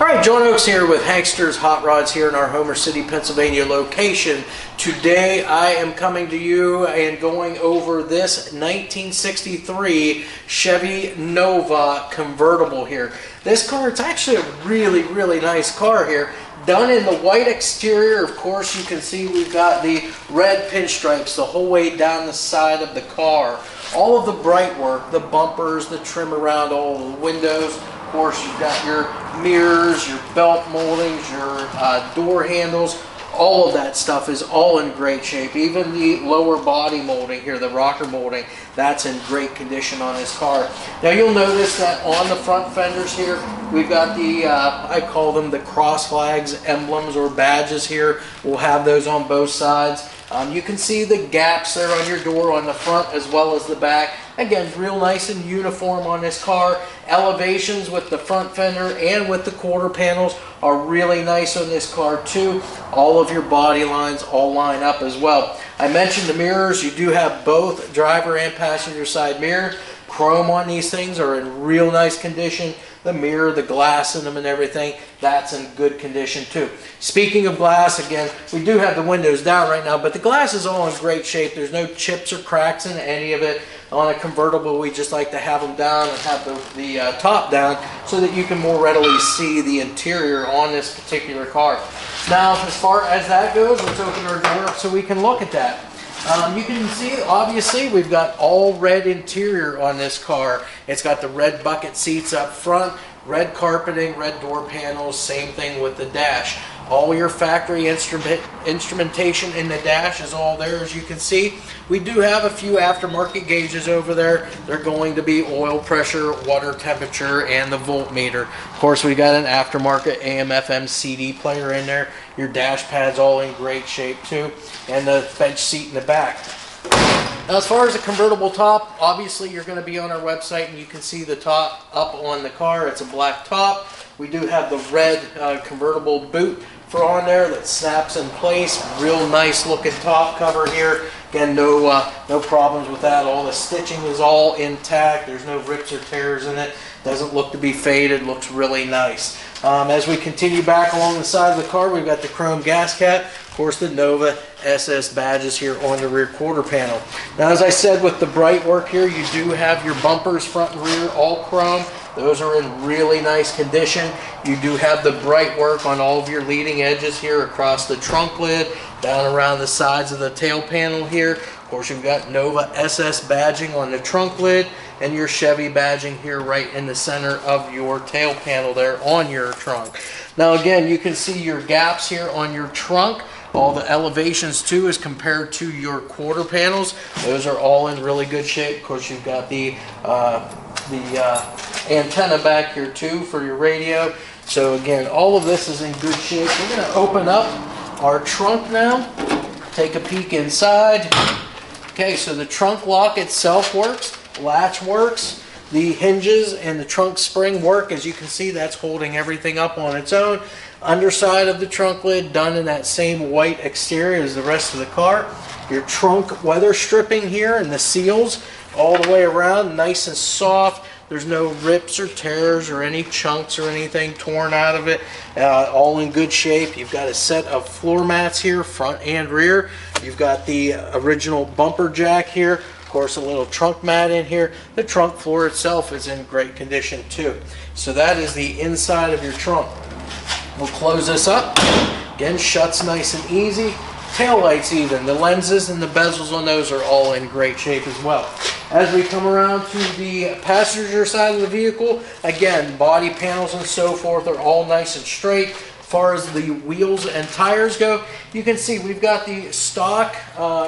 Alright, John Oakes here with Hankster's Hot Rods here in our Homer City, Pennsylvania location. Today I am coming to you and going over this 1963 Chevy Nova convertible here. This car, it's actually a really nice car here. Done in the white exterior. Of course, you can see we've got the red pinstripes the whole way down the side of the car. All of the bright work, the bumpers, the trim around all the windows. Of course, you've got your mirrors, your belt moldings, your door handles. All of that stuff is all in great shape. Even the lower body molding here, the rocker molding, that's in great condition on this car. Now you'll notice that on the front fenders here, we've got the, I call them the cross flags, emblems or badges here. We'll have those on both sides. You can see the gaps there on your door on the front as well as the back. Again, real nice and uniform on this car. Elevations with the front fender and with the quarter panels are really nice on this car too. All of your body lines all line up as well. I mentioned the mirrors. You do have both driver and passenger side mirrors. Chrome on these things are in real nice condition. The mirror, the glass in them and everything, that's in good condition too. Speaking of glass, again, we do have the windows down right now, but the glass is all in great shape. There's no chips or cracks in any of it. On a convertible, we just like to have them down and have the top down so that you can more readily see the interior on this particular car. Now, as far as that goes, let's open our door up so we can look at that. You can see, obviously, we've got all red interior on this car. It's got the red bucket seats up front, red carpeting, red door panels, same thing with the dash. All your factory instrumentation in the dash is all there, as you can see. We do have a few aftermarket gauges over there. They're going to be oil pressure, water temperature, and the voltmeter. Of course, we got an aftermarket AM/FM CD player in there. Your dash pad's all in great shape too, and the bench seat in the back. Now, as far as the convertible top, obviously you're going to be on our website and you can see the top up on the car. It's a black top. We do have the red convertible boot for on there that snaps in place. Real nice looking top cover here. Again, no problems with that. All the stitching is all intact. There's no rips or tears in it. Doesn't look to be faded. Looks really nice. As we continue back along the side of the car, we've got the chrome gas cap. Of course, the Nova SS badges here on the rear quarter panel. Now, as I said, with the bright work here, you do have your bumpers front and rear all chrome. Those are in really nice condition. You do have the bright work on all of your leading edges here across the trunk lid, down around the sides of the tail panel here. Of course, you've got Nova SS badging on the trunk lid and your Chevy badging here right in the center of your tail panel there on your trunk. Now, again, you can see your gaps here on your trunk. All the elevations too as compared to your quarter panels. Those are all in really good shape. Of course, you've got the antenna back here too for your radio. So again, all of this is in good shape. We're going to open up our trunk now, take a peek inside. Okay, so the trunk lock itself works, latch works, the hinges and the trunk spring work. As you can see, that's holding everything up on its own. Underside of the trunk lid done in that same white exterior as the rest of the car. Your trunk weather stripping here and the seals all the way around, nice and soft. There's no rips or tears or any chunks or anything torn out of it. All in good shape. You've got a set of floor mats here, front and rear. You've got the original bumper jack here. Of course, a little trunk mat in here. The trunk floor itself is in great condition too. So that is the inside of your trunk. We'll close this up. Again, shuts nice and easy. Tail lights even. The lenses and the bezels on those are all in great shape as well. As we come around to the passenger side of the vehicle, again, body panels and so forth are all nice and straight. As far as the wheels and tires go, you can see we've got the stock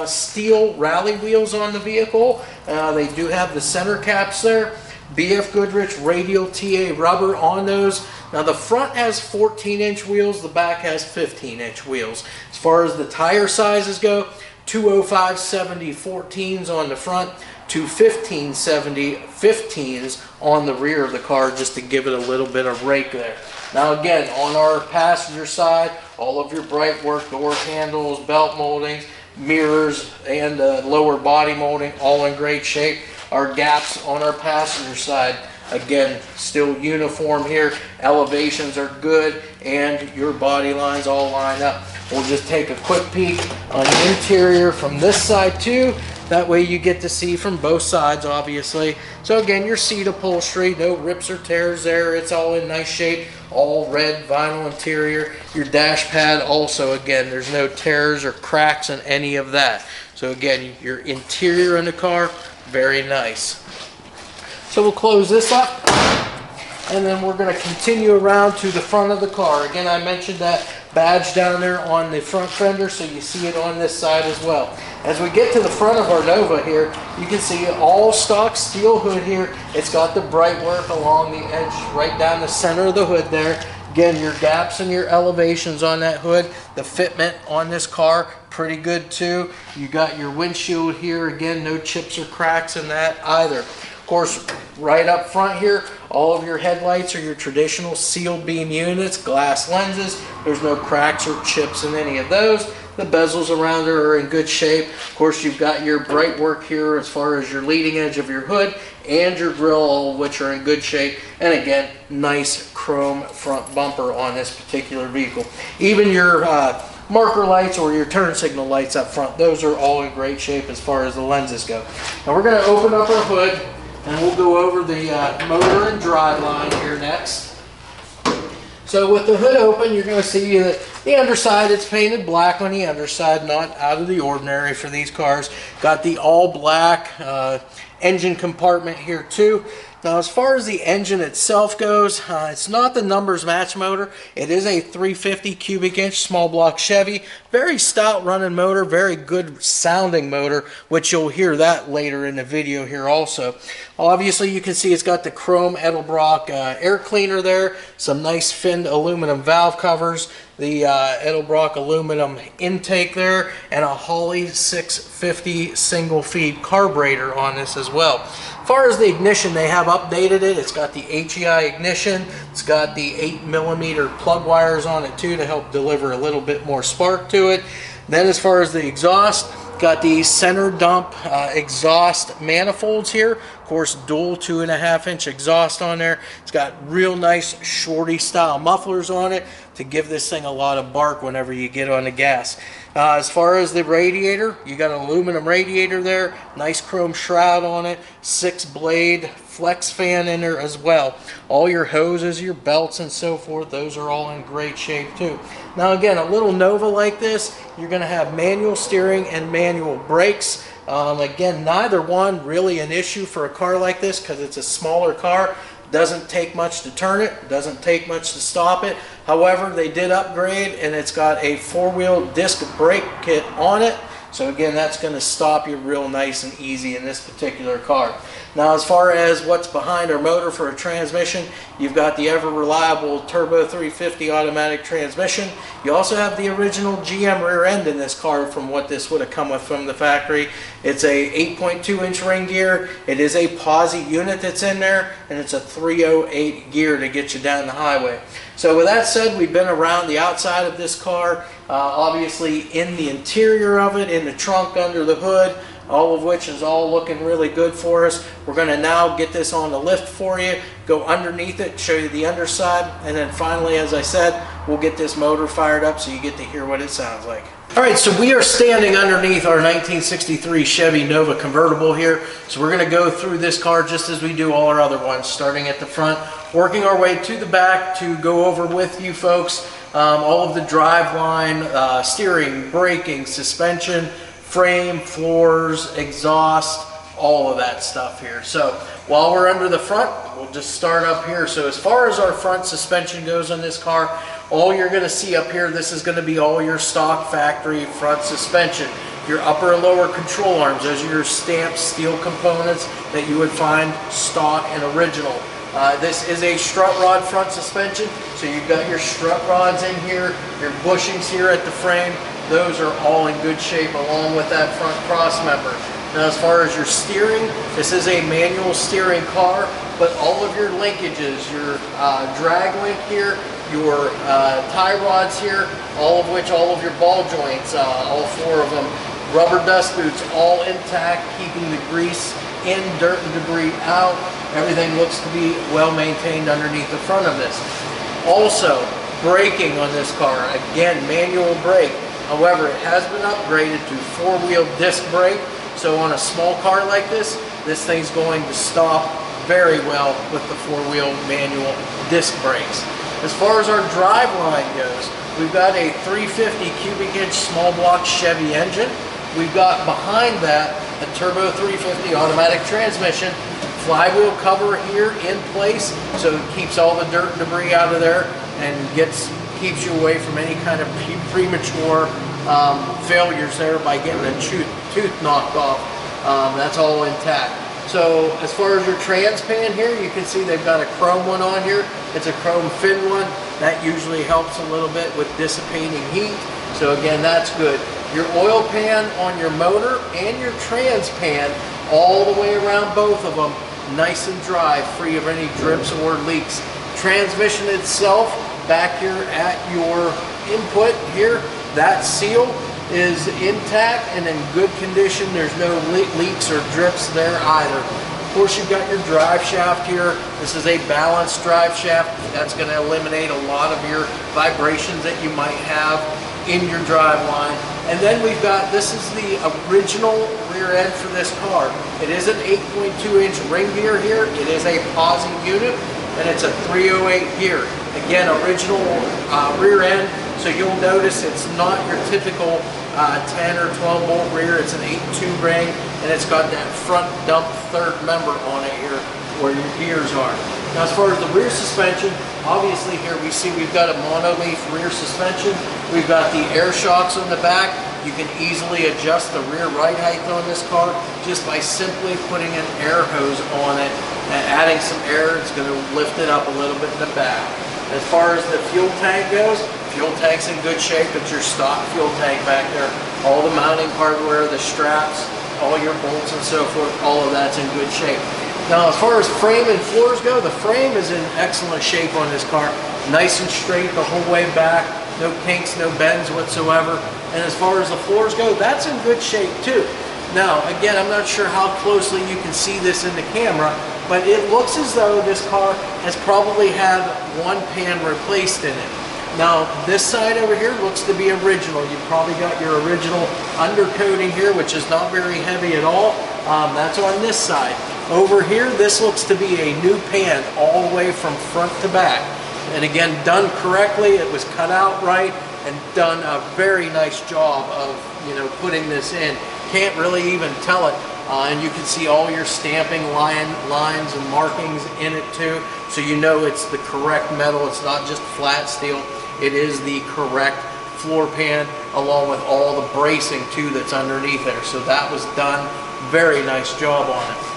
steel rally wheels on the vehicle. They do have the center caps there. BF Goodrich radial TA rubber on those. Now the front has 14-inch wheels, the back has 15-inch wheels. As far as the tire sizes go, 205/70 14s on the front, 215/70 15s on the rear of the car, just to give it a little bit of rake there. Now again, on our passenger side, all of your bright work, door handles, belt moldings, mirrors, and lower body molding, all in great shape. Our gaps on our passenger side Again, still uniform here. Elevations are good, and your body lines all line up. We'll just take a quick peek on the interior from this side too. That way you get to see from both sides, obviously. So again, your seat upholstery, no rips or tears there. It's all in nice shape. All red vinyl interior. Your dash pad also, again, there's no tears or cracks in any of that. So again, your interior in the car, very nice. So we'll close this up, and then we're going to continue around to the front of the car. Again, I mentioned that badge down there on the front fender, so you see it on this side as well. As we get to the front of our Nova here, you can see all stock steel hood here. It's got the bright work along the edge right down the center of the hood there. Again, your gaps and your elevations on that hood. The fitment on this car, pretty good too. You got your windshield here. Again, no chips or cracks in that either. Of course, right up front here, all of your headlights are your traditional sealed beam units, glass lenses. There's no cracks or chips in any of those. The bezels around there are in good shape. Of course, you've got your bright work here as far as your leading edge of your hood and your grille, all of which are in good shape. And again, nice chrome front bumper on this particular vehicle. Even your marker lights or your turn signal lights up front, those are all in great shape as far as the lenses go. Now we're going to open up our hood, and we'll go over the motor and drive line here next. So with the hood open, you're going to see that the underside, it's painted black on the underside, not out of the ordinary for these cars. Got the all black engine compartment here too. Now as far as the engine itself goes, it's not the numbers match motor. It is a 350 cubic inch small block Chevy. Very stout running motor, very good sounding motor, which you'll hear that later in the video here also. Obviously you can see it's got the chrome Edelbrock air cleaner there, some nice finned aluminum valve covers, the Edelbrock aluminum intake there, and a Holley 650 single feed carburetor on this as well. As far as the ignition, they have updated it. It's got the HEI ignition. It's got the 8mm plug wires on it too to help deliver a little bit more spark to it. Then as far as the exhaust, got the center dump exhaust manifolds here. Of course, dual 2.5 inch exhaust on there. It's got real nice shorty style mufflers on it to give this thing a lot of bark whenever you get on the gas. As far as the radiator, you got an aluminum radiator there, nice chrome shroud on it, 6-blade flex fan in there as well. All your hoses, your belts and so forth, those are all in great shape too. Now again, a little Nova like this, you're going to have manual steering and manual brakes. Again, neither one really an issue for a car like this because it's a smaller car. Doesn't take much to turn it, doesn't take much to stop it. However, they did upgrade, and it's got a 4-wheel disc brake kit on it. So again, that's going to stop you real nice and easy in this particular car. Now as far as what's behind our motor for a transmission, you've got the ever reliable Turbo 350 automatic transmission. You also have the original GM rear end in this car from what this would have come with from the factory. It's a 8.2 inch ring gear. It is a POSI unit that's in there, and it's a 308 gear to get you down the highway. So with that said, we've been around the outside of this car, obviously in the interior of it, in the trunk, under the hood, all of which is all looking really good for us. We're going to now get this on the lift for you, go underneath it, show you the underside, and then finally, as I said, we'll get this motor fired up so you get to hear what it sounds like. Alright, so we are standing underneath our 1963 Chevy Nova convertible here. So we're going to go through this car just as we do all our other ones, starting at the front, working our way to the back to go over with you folks all of the driveline, steering, braking, suspension, frame, floors, exhaust, all of that stuff here. So while we're under the front, we'll just start up here. So as far as our front suspension goes on this car, all you're going to see up here, this is going to be all your stock factory front suspension. Your upper and lower control arms, those are your stamped steel components that you would find stock and original. This is a strut rod front suspension, so you've got your strut rods in here, your bushings here at the frame. Those are all in good shape along with that front cross member. Now as far as your steering, this is a manual steering car, but all of your linkages, your drag link here, your tie rods here, all of your ball joints, all 4 of them, rubber dust boots, all intact, keeping the grease in, dirt and debris out. Everything looks to be well maintained underneath the front of this. Also, braking on this car, again, manual brake. However, it has been upgraded to 4-wheel disc brake. So on a small car like this thing's going to stop very well with the 4-wheel manual disc brakes. As far as our driveline goes, we've got a 350 cubic inch small block Chevy engine. We've got behind that a turbo 350 automatic transmission, flywheel cover here in place, so it keeps all the dirt and debris out of there and keeps you away from any kind of premature failures there by getting a tooth knocked off. That's all intact. So as far as your trans pan here, you can see they've got a chrome one on here. It's a chrome fin one. That usually helps a little bit with dissipating heat. So again, that's good. Your oil pan on your motor and your trans pan all the way around both of them, nice and dry, free of any drips or leaks. Transmission itself, back here at your input here, that seal is intact and in good condition. There's no leaks or drips there either. Of course, you've got your drive shaft here. This is a balanced drive shaft. That's going to eliminate a lot of your vibrations that you might have in your drive line. And then we've got, this is the original rear end for this car. It is an 8.2 inch ring gear here. It is a POSI unit and it's a 308 gear. Again, original rear end. So you'll notice it's not your typical 10 or 12 bolt rear. It's an 8.2 ring, and it's got that front dump third member on it here where your gears are. Now as far as the rear suspension, obviously here we see we've got a monoleaf rear suspension. We've got the air shocks on the back. You can easily adjust the rear ride height on this car just by simply putting an air hose on it and adding some air. It's going to lift it up a little bit in the back. As far as the fuel tank goes, fuel tank's in good shape. It's your stock fuel tank back there. All the mounting hardware, the straps, all your bolts and so forth, all of that's in good shape. Now as far as frame and floors go, the frame is in excellent shape on this car. Nice and straight the whole way back. No kinks, no bends whatsoever. And as far as the floors go, that's in good shape too. Now again, I'm not sure how closely you can see this in the camera, but it looks as though this car has probably had one pan replaced in it. Now this side over here looks to be original. You've probably got your original undercoating here, which is not very heavy at all. That's on this side. Over here, this looks to be a new pan all the way from front to back. And again, done correctly. It was cut out right and done a very nice job of, putting this in. Can't really even tell it. And you can see all your stamping lines and markings in it too. So you know it's the correct metal. It's not just flat steel. It is the correct floor pan along with all the bracing too that's underneath there. So that was done. Very nice job on it.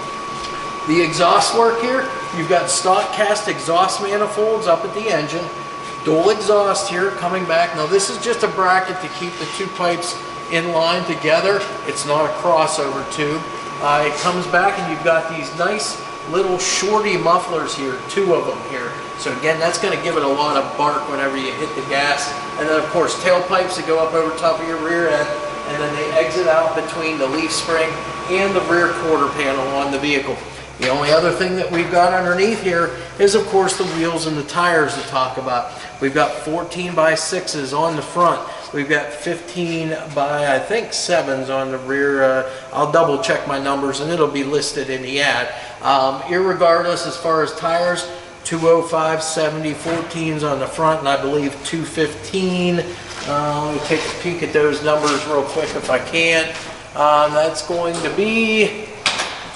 The exhaust work here, you've got stock cast exhaust manifolds up at the engine. Dual exhaust here coming back. Now this is just a bracket to keep the two pipes in line together. It's not a crossover tube. It comes back and you've got these nice little shorty mufflers here, 2 of them here. So again, that's going to give it a lot of bark whenever you hit the gas. And then of course tailpipes that go up over top of your rear end, and then they exit out between the leaf spring and the rear quarter panel on the vehicle. The only other thing that we've got underneath here is of course the wheels and the tires to talk about. We've got 14x6s on the front. We've got 15 by I think 7s on the rear. I'll double check my numbers and it'll be listed in the ad. Irregardless, as far as tires, 205 70 14s on the front, and I believe 215. Let me take a peek at those numbers real quick if I can. That's going to be,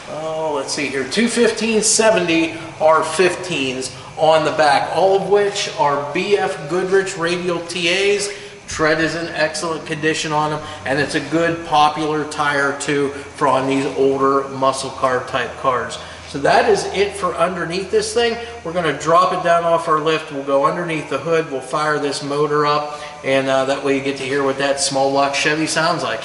let's see here, 215 70 are 15s on the back, all of which are BF Goodrich radial TAs. Tread is in excellent condition on them, and it's a good popular tire too for on these older muscle car type cars. So that is it for underneath this thing. We're going to drop it down off our lift. We'll go underneath the hood. We'll fire this motor up, and that way you get to hear what that small block Chevy sounds like.